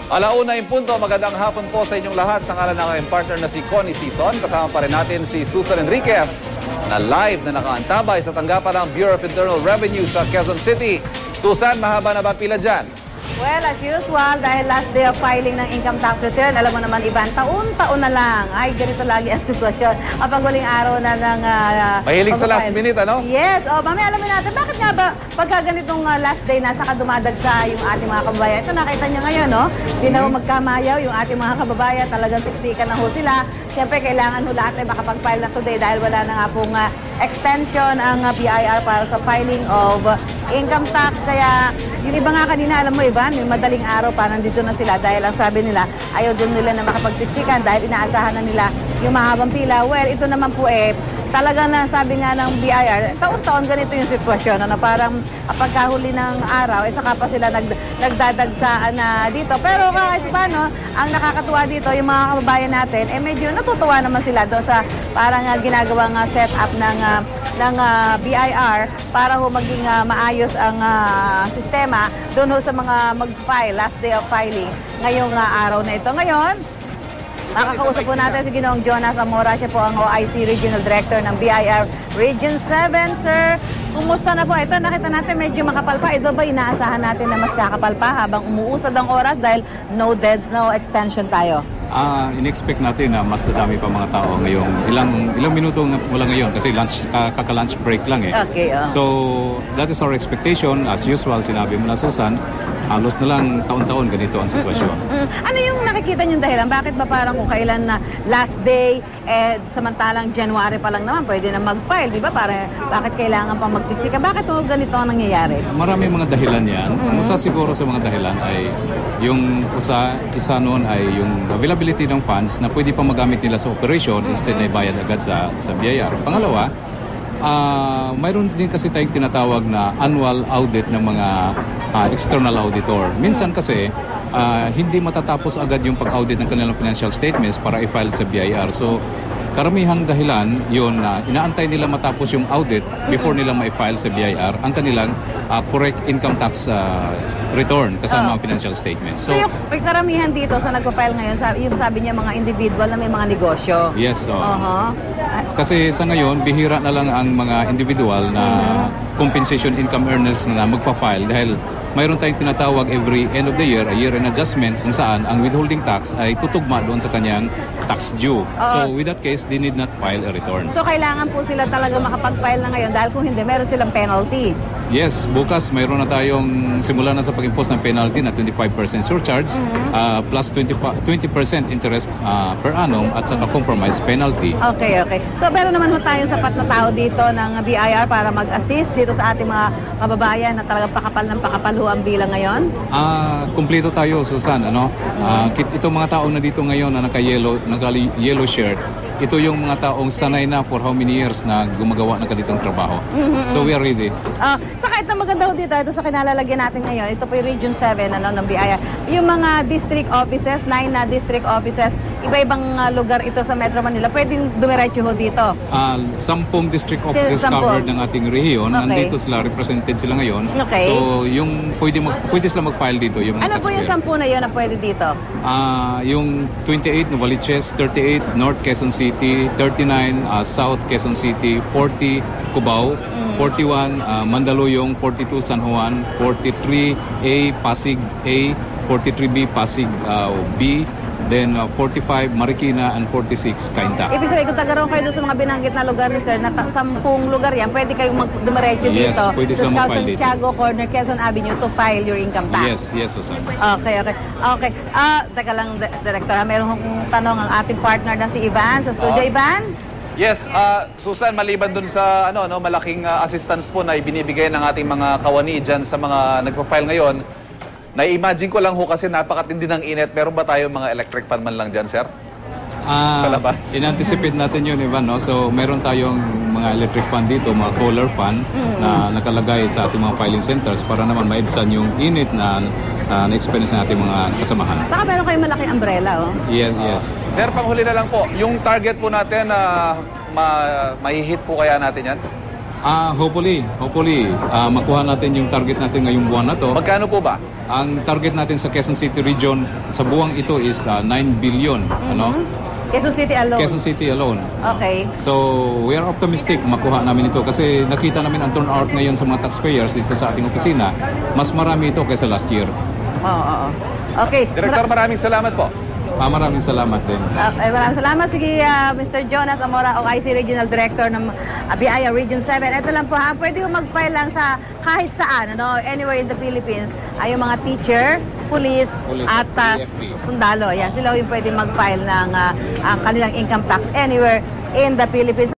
Alauna yung punto, magandang hapon po sa inyong lahat. Sa ngalan ng aking partner na si Connie Sison, kasama pa rin natin si Susan Enriquez na live na nakaantabay sa tanggapan ng Bureau of Internal Revenue sa Quezon City. Susan, mahaba na ba pila dyan? Well, as usual, dahil last day of filing ng income tax return, alam mo naman, Ivan, taon-taon na lang. Ay, ganito lagi ang sitwasyon. Kapag huling araw na ng... Mahilig sa last minute, ano? Yes. O, mamaya alamin natin, bakit nga ba pagka ganitong last day na saka dumadagsa yung ating mga kababayan? Ito, nakita nyo ngayon, no? Hindi na magkamayaw yung ating mga kababayan. Talagang siksikan na ho sila. Siyempre, kailangan ho lahat ay makapag-file na today dahil wala na nga pong extension ang BIR para sa filing of income tax. Kaya, yung iba nga kanina, alam mo, Ivan, yung madaling araw pa nandito na sila dahil ang sabi nila, ayaw din nila na makapagsiksikan dahil inaasahan na nila yung mahabang pila. Well, ito naman po talaga na sabi nga ng BIR, taon-taon ganito yung sitwasyon. Ano, parang kapag kahuli ng araw, saka pa sila nagdadagsaan na dito. Pero kahit paano, ang nakakatuwa dito, yung mga kababayan natin, medyo natutuwa naman sila doon sa parang ginagawang setup ng BIR para ho maging maayos ang sistema doon ho sa mga mag-file, last day of filing ngayong araw na ito. Ngayon, makakausap po natin si Ginoong Jonas Amora. Siya po ang OIC Regional Director ng BIR Region 7. Sir, kumusta na po? Ito, nakita natin medyo makapal pa. Ito ba inaasahan natin na mas kakapal pa habang umuusad ang oras dahil no extension tayo? In-expect natin na mas dadami pa mga tao ngayong ilang minuto mula ngayon kasi kaka-lunch break lang Okay, So, that is our expectation. As usual, sinabi mo na, Susan, halos na lang taon-taon ganito ang sitwasyon. Ano yung nakikita niyong dahilan? Bakit ba parang kung kailan na last day, samantalang January pa lang naman, pwede na mag-file, di ba? Bakit kailangan pa magsiksika? Bakit ganito ang nangyayari? Marami mga dahilan yan. Ang isa siguro sa mga dahilan ay yung isa noon ay yung availability ng funds na pwede pa magamit nila sa operation instead na ibayad agad sa BIR. Pangalawa, mayroon din kasi tayong tinatawag na annual audit ng mga external auditor. Minsan kasi hindi matatapos agad yung pag-audit ng kanilang financial statements para i-file sa BIR. So, karamihang dahilan yun na inaantay nila matapos yung audit before nila ma-file sa BIR ang kanilang correct income tax return kasama ang financial statements. So yung karamihan dito sa nagpa-file ngayon, yung sabi niya mga individual na may mga negosyo. Yes. Kasi sa ngayon, bihira na lang ang mga individual na compensation income earners na magpa-file dahil mayroon tayong tinatawag every end of the year, a year-end adjustment kung saan ang withholding tax ay tutugma doon sa kanyang tax due. So with that case, they need not file a return. So kailangan po sila talaga makapag-file na ngayon dahil kung hindi, meron silang penalty. Yes, bukas mayroon na tayong simula na sa pag-impose ng penalty na 25% surcharge plus 20% interest per annum at saka compromise penalty. Okay. So meron naman ho tayong sapat na tao dito ng BIR para mag-assist dito sa ating mga kababayan na talagang pakapal ho ang bilang ngayon? Kumpleto tayo, Susan. Itong mga taong na dito ngayon na naka-yellow shirt, ito yung mga taong sanay na for how many years na gumagawa ng ganitong trabaho. So we are ready. Saka ito maganda ho dito sa kinalalagyan natin ngayon. Ito po yung Region 7 ng BIR. Yung mga district offices, 9 na district offices, iba-ibang lugar ito sa Metro Manila. Pwedeng dumiretso ho dito? 10 district offices covered ng ating rehiyon. Nandito sila, represented sila ngayon. Okay. So yung pwede sila mag-file dito. Yung mga ano po yung 10 na yun na pwede dito? Yung 28 Novaliches, 38 North Quezon City, 39 South Quezon City, 40 Cubao, 41 Mandaluyong, 42 San Juan, 43A Pasig A, 43B Pasig B, then 45 Marikina and 46 Cainta. Ibig sabihin, kung tagaroon kayo doon sa mga binanggit na lugar ni Sir, na 10 lugar yan, pwede kayong dumiretso dito pwede sa mag-file dito. Santiago Corner, Quezon Avenue to file your income tax. Yes, Susan. Okay. Teka lang, Director, meron akong tanong ang ating partner na si Ivan sa studio. Ivan? Yes, Susan, maliban dun sa malaking assistance po na ibinibigay ng ating mga kawani dyan sa mga nagpa-file ngayon, na-imagine ko lang ho kasi napakatindi ng init. Meron ba tayo mga electric fan man lang dyan, sir? Sa labas. In-anticipate natin yun, Ivan. So, meron tayong mga electric fan dito, mga solar fan na nakalagay sa ating mga filing centers para naman maibsan yung init na na-experience ng ating mga kasamahan. Saka meron kayong malaking umbrella, Yes. Sir, panghuli na lang po, yung target po natin na mahihit po kaya natin yan? Hopefully, makuha natin yung target natin ngayong buwan na to. Magkano po ba? Ang target natin sa Quezon City region sa buwang ito is 9 billion. Ano? Quezon City alone. Quezon City alone. Okay. So, we are optimistic makuha namin ito kasi nakita namin ang turnout ngayon sa mga taxpayers dito sa ating opisina. Mas marami ito kaysa last year. Oo. Okay. Director, maraming salamat po. Maraming salamat din. Okay, maraming salamat. Sige, Mr. Jonas Amora, OIC Regional Director ng BIA Region 7. Ito lang po ha, pwede ko mag-file lang sa kahit saan, anywhere in the Philippines, ay yung mga teacher, police, at PFP. sundalo. Yan, sila yung pwede mag-file ng kanilang income tax anywhere in the Philippines.